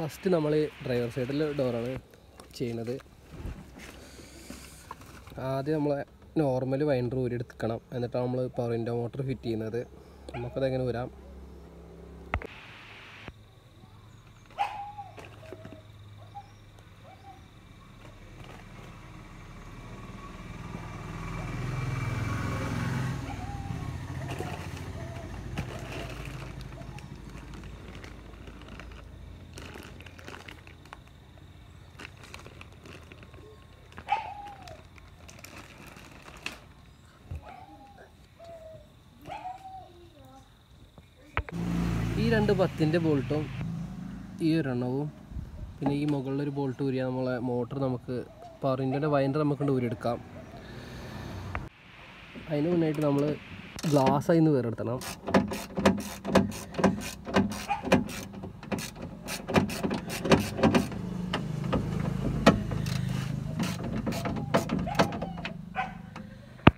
First നമ്മൾ driver സൈഡിൽ ഡോറാണ് ചെയ്യുന്നത്. ആദ്യം നമ്മൾ നോർമൽ വൈൻഡർ ഊരിയെടുക്കണം, എന്നിട്ടാണ് നമ്മൾ പവർ വിൻഡോ മോട്ടർ ഫിറ്റ് ചെയ്യുന്നത്. നമുക്കതെങ്ങനെ ഊരാം. ഈ 2 10-ൻ്റെ ബോൾട്ടും ഈ ഒരെണ്ണവും പിന്നെ ഈ മുകളിലൊരു ബോൾട്ട് ഊരിയാൽ നമ്മളെ മോട്ടർ നമുക്ക് പവർ വിൻഡോൻ്റെ വൈൻഡർ നമുക്ക് ഊരിയെടുക്കാം. അതിന് മുന്നായിട്ട് നമ്മൾ ഗ്ലാസ് അതിൽ നിന്ന് വേറെടുത്തണം.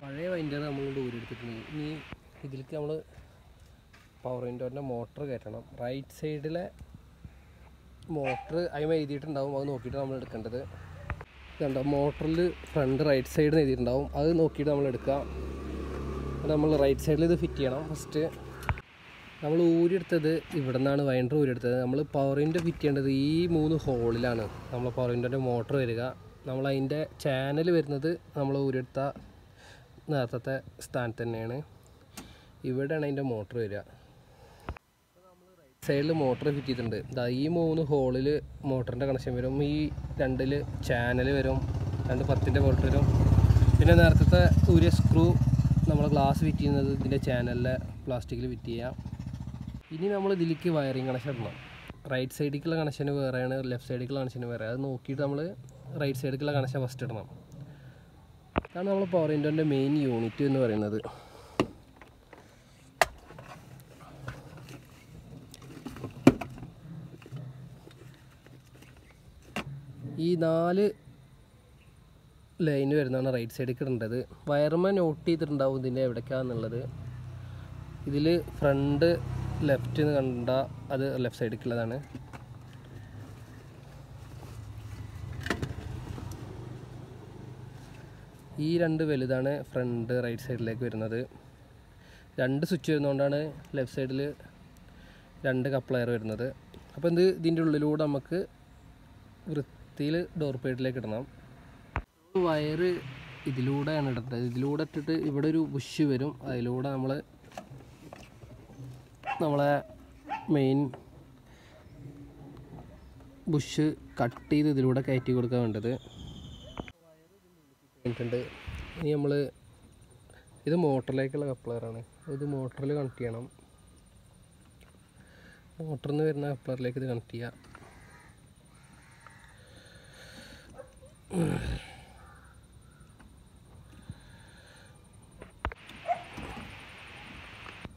പഴയ വൈൻഡർ നമ്മളിവിടെ ഊരിയെടുത്തിട്ടുണ്ട്. ഇനി ഇതിലേക്ക് നമ്മൾ പവർ വിൻഡോൻ്റെ മോട്ടർ കയറ്റണം. റൈറ്റ് സൈഡിലെ മോട്ടർ അതിന് എഴുതിയിട്ടുണ്ടാവും, അത് നോക്കിയിട്ട് നമ്മൾ എടുക്കേണ്ടത്. ഇതുണ്ടോ, മോട്ടറിൽ ഫ്രണ്ട് റൈറ്റ് സൈഡിൽ എഴുതിയിട്ടുണ്ടാവും, അത് നോക്കിയിട്ട് നമ്മൾ എടുക്കുക. നമ്മൾ റൈറ്റ് സൈഡിൽ ഇത് ഫിറ്റ് ചെയ്യണം. ഫസ്റ്റ് നമ്മൾ ഊരിയെടുത്തത് ഇവിടെ നിന്നാണ് വൈൻഡർ ഊരിയെടുത്തത്. നമ്മൾ പവർ വിൻഡോ ഫിറ്റ് ചെയ്യേണ്ടത് ഈ 3 ഹോളിലാണ് നമ്മൾ പവർ വിൻഡോൻ്റെ മോട്ടർ വരിക. നമ്മൾ അതിൻ്റെ ചാനൽ വരുന്നത് നമ്മൾ ഊരിയെടുത്ത നേരത്തെ സ്ഥാനത്ത് തന്നെയാണ്. ഇവിടെയാണ് അതിൻ്റെ മോട്ടർ വരിക. സൈഡിൽ മോട്ടർ ഫിറ്റ് ചെയ്തിട്ടുണ്ട്. ഈ 3 ഹോളിൽ മോട്ടറിൻ്റെ കണക്ഷൻ വരും. ഈ 2-ൽ ചാനൽ വരും, 2 10-ൻ്റെ ബോൾട്ട് വരും. പിന്നെ നേരത്തെ ഊരിയ സ്ക്രൂ നമ്മൾ ഗ്ലാസ് ഫിറ്റ് ചെയ്യുന്നത് ഇതിൻ്റെ ചാനലിലെ പ്ലാസ്റ്റിക്കിൽ ഫിറ്റ് ചെയ്യാം. ഇനി നമ്മൾ ഇതിലേക്ക് വയറിങ് കണക്ഷൻ ഇടണം. റൈറ്റ് സൈഡിലേക്കുള്ള കണക്ഷന് വേറെയാണ്, ലെഫ്റ്റ് സൈഡിലേക്കുള്ള കണക്ഷന് വേറെ. അത് നോക്കിയിട്ട് നമ്മൾ റൈറ്റ് സൈഡിലേക്കുള്ള കണക്ഷൻ ഫസ്റ്റ് ഇടണം. അതാണ് നമ്മൾ പവർ വിൻഡോൻ്റെ മെയിൻ യൂണിറ്റ് എന്ന് പറയുന്നത്. ഈ 4 ലൈന് വരുന്നതാണ് റൈറ്റ് സൈഡിലേക്ക് ഇടേണ്ടത്. വയർമ നോട്ട് ചെയ്തിട്ടുണ്ടാവും ഇതിൻ്റെ എവിടേക്കാണെന്നുള്ളത്. ഇതിൽ ഫ്രണ്ട് ലെഫ്റ്റ് എന്ന് കണ്ട അത് ലെഫ്റ്റ് സൈഡിലേക്കുള്ളതാണ്. ഈ 2 വലുതാണ് ഫ്രണ്ട് റൈറ്റ് സൈഡിലേക്ക് വരുന്നത്. 2 സ്വിച്ച് വരുന്നതുകൊണ്ടാണ് ലെഫ്റ്റ് സൈഡിൽ 2 കപ്ലയർ വരുന്നത്. അപ്പോൾ ഇതിൻ്റെ ഉള്ളിലൂടെ നമുക്ക് വൃത്തിയിൽ ഡോർ പേഡിലേക്ക് ഇടണം. വയറ് ഇതിലൂടെയാണ് ഇടേണ്ടത്. ഇതിലൂടെ ഇട്ടിട്ട് ഇവിടെ ഒരു ബുഷ് വരും, അതിലൂടെ നമ്മളെ മെയിൻ ബുഷ് കട്ട് ചെയ്ത് ഇതിലൂടെ കയറ്റി കൊടുക്കാൻ വേണ്ടത്. ഇനി നമ്മൾ ഇത് മോട്ടറിലേക്കുള്ള കപ്ലറാണ്. ഇത് മോട്ടറിൽ കണക്ട് ചെയ്യണം. മോട്ടറിൽ നിന്ന് വരുന്ന കപ്ലറിലേക്ക് ഇത് കണക്ട് ചെയ്യാം.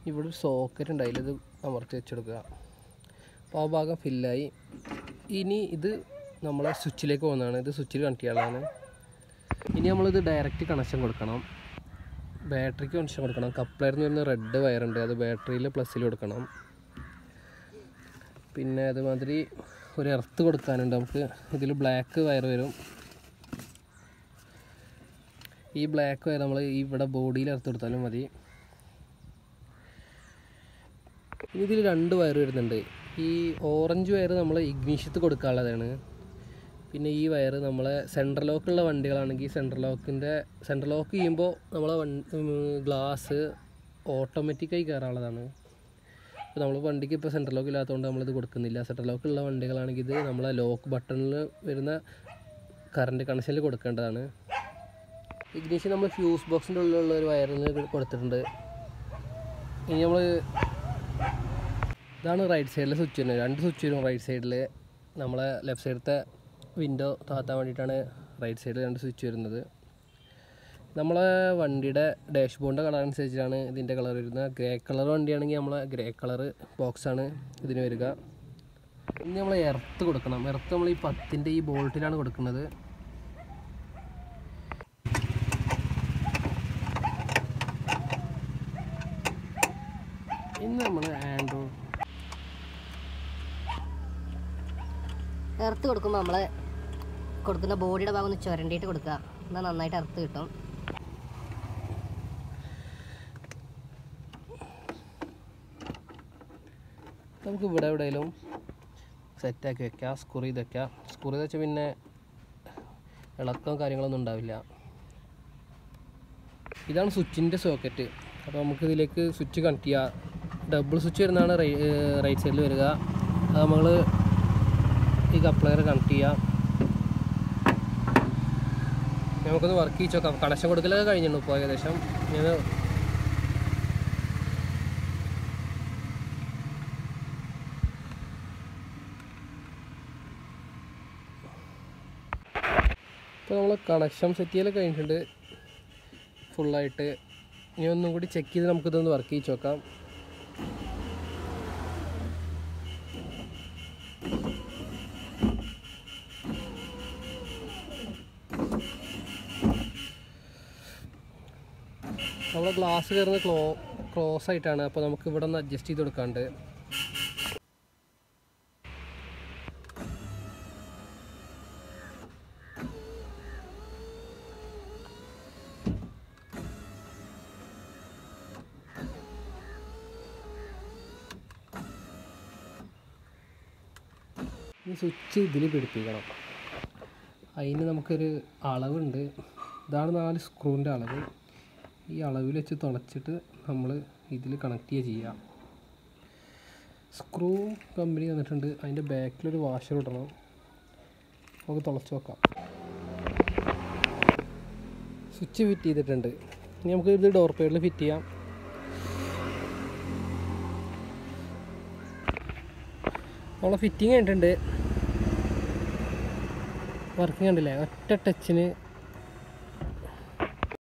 ഇവിടെ ഒരു സോക്കറ്റ് ഉണ്ട്, അതിലിത് അമർത്തി വെച്ചെടുക്കുക. അപ്പോൾ ആ ഭാഗം ഫില്ലായി. ഇനി ഇത് നമ്മളെ സ്വിച്ചിലേക്ക് പോകുന്നതാണ്. ഇത് സ്വിച്ചിൽ കണക്ട് ചെയ്യാനുള്ളതാണ്. ഇനി നമ്മളിത് ഡയറക്റ്റ് കണക്ഷൻ കൊടുക്കണം. ബാറ്ററിക്ക് കണക്ഷൻ കൊടുക്കണം. കപ്ലറിന് വരുന്ന റെഡ് വയറുണ്ട്, അത് ബാറ്ററിയിൽ പ്ലസ്സിൽ കൊടുക്കണം. പിന്നെ അതുമാതിരി ഒരു എർത്ത് കൊടുക്കാനുണ്ട് നമുക്ക്. ഇതിൽ ബ്ലാക്ക് വയർ വരും. ഈ ബ്ലാക്ക് വയർ നമ്മൾ ഇവിടെ ബോഡിയിൽ എർത്ത് കൊടുത്താലും മതി. ഇതിൽ 2 വയർ വരുന്നുണ്ട്. ഈ ഓറഞ്ച് വയർ നമ്മൾ ഇഗ്നീഷ്യത്ത് കൊടുക്കാനുള്ളതാണ്. പിന്നെ ഈ വയർ നമ്മളെ സെൻട്രൽ ലോക്കുള്ള വണ്ടികളാണെങ്കിൽ സെൻട്രൽ ലോക്ക് ചെയ്യുമ്പോൾ നമ്മളെ ഗ്ലാസ് ഓട്ടോമാറ്റിക്കായി കയറാനുള്ളതാണ്. ഇപ്പോൾ നമ്മൾ വണ്ടിക്ക് ഇപ്പോൾ സെൻട്രൽ ലോക്ക് ഇല്ലാത്തതുകൊണ്ട് നമ്മളിത് കൊടുക്കുന്നില്ല. സെൻട്രൽ ലോക്കുള്ള വണ്ടികളാണെങ്കിൽ ഇത് നമ്മളെ ലോക്ക് ബട്ടണിൽ വരുന്ന കറണ്ട് കണക്ഷനിൽ കൊടുക്കേണ്ടതാണ്. ഇഗ്നീഷൻ നമ്മൾ ഫ്യൂസ് ബോക്സിൻ്റെ ഉള്ളിലുള്ള ഒരു വയറിന് കൊടുത്തിട്ടുണ്ട്. ഇനി നമ്മൾ ഇതാണ് റൈറ്റ് സൈഡിലെ സ്വിച്ച് വരുന്നത്. 2 സ്വിച്ച് വരും റൈറ്റ് സൈഡിൽ. നമ്മളെ ലെഫ്റ്റ് സൈഡത്തെ വിൻഡോ താത്താൻ വേണ്ടിയിട്ടാണ് റൈറ്റ് സൈഡിൽ 2 സ്വിച്ച് വരുന്നത്. നമ്മളെ വണ്ടിയുടെ ഡാഷ്ബോർഡിൻ്റെ കളർ അനുസരിച്ചാണ് ഇതിൻ്റെ കളർ വരുന്നത്. ഗ്രേ കളർ വണ്ടിയാണെങ്കിൽ നമ്മളെ ഗ്രേ കളർ ബോക്സാണ് ഇതിന് വരിക. ഇനി നമ്മൾ എർത്ത് കൊടുക്കണം. എർത്ത് നമ്മൾ ഈ 10-ൻ്റെ ഈ ബോൾട്ടിലാണ് കൊടുക്കുന്നത്. ഇന്ന് നമ്മൾ എർത്ത് കൊടുക്കുമ്പോൾ നമ്മൾ കൊടുക്കുന്ന ബോഡിയുടെ ഭാഗം ഒന്ന് ചുരണ്ടിയിട്ട് കൊടുക്കുക. എന്നാൽ നന്നായിട്ട് എർത്ത് കിട്ടും. നമുക്ക് ഇവിടെ എവിടെയെങ്കിലും സെറ്റാക്കി വെക്കാം. സ്ക്രൂ ചെയ്ത് വെക്കാം. സ്ക്രൂ ചെയ്ത് വെച്ചാൽ പിന്നെ ഇളക്കവും കാര്യങ്ങളൊന്നും ഉണ്ടാവില്ല. ഇതാണ് സ്വിച്ചിൻ്റെ സോക്കറ്റ്. അപ്പോൾ നമുക്ക് ഇതിലേക്ക് സ്വിച്ച് കണക്ട് ചെയ്യുക. ഡബിൾ സ്വിച്ച് വരുന്നതാണ് റൈറ്റ് സൈഡിൽ വരിക. അത് നമ്മൾ ഈ കപ്ലർ കണക്ട് ചെയ്യുക. നമുക്കൊന്ന് വർക്ക് ചെയ്ത് നോക്കാം. കണക്ഷൻ കൊടുക്കലൊക്കെ കഴിഞ്ഞിട്ടുണ്ട് ഇപ്പോൾ ഏകദേശം. ഞാൻ ഇപ്പോൾ നമ്മൾ കണക്ഷൻ സെറ്റ് ചെയ്യലൊക്കെ കഴിഞ്ഞിട്ടുണ്ട് ഫുള്ളായിട്ട്. ഇനി ഒന്നും കൂടി ചെക്ക് ചെയ്ത് നമുക്കിതൊന്ന് വർക്ക് ചെയ്ത് നോക്കാം. നമ്മളെ ഗ്ലാസ് കയറുന്ന ക്ലോസ് ആയിട്ടാണ്. അപ്പോൾ നമുക്ക് ഇവിടെ ഒന്ന് അഡ്ജസ്റ്റ് ചെയ്ത് കൊടുക്കാണ്ട്. ഈ സ്വിച്ച് ഇതിൽ പിടിപ്പിക്കണം. അതിന് നമുക്കൊരു അളവുണ്ട്. ഇതാണ് 4 സ്ക്രൂവിൻ്റെ അളവ്. ഈ അളവിൽ വെച്ച് തുളച്ചിട്ട് നമ്മൾ ഇതിൽ കണക്ട് ചെയ്യുക. സ്ക്രൂ കമ്പനി തന്നിട്ടുണ്ട്. അതിൻ്റെ ബാക്കിലൊരു വാഷർ ഇടണം. നമുക്ക് തുളച്ച് നോക്കാം. സ്വിച്ച് ഫിറ്റ് ചെയ്തിട്ടുണ്ട്. ഇനി നമുക്ക് ഇത് ഡോർ പേഡിൽ ഫിറ്റ് ചെയ്യാം. നമ്മളെ ഫിറ്റിങ് കഴിഞ്ഞിട്ടുണ്ട്. വർക്കിംഗ് കണ്ടില്ലേ, ഒറ്റ ടച്ചിന്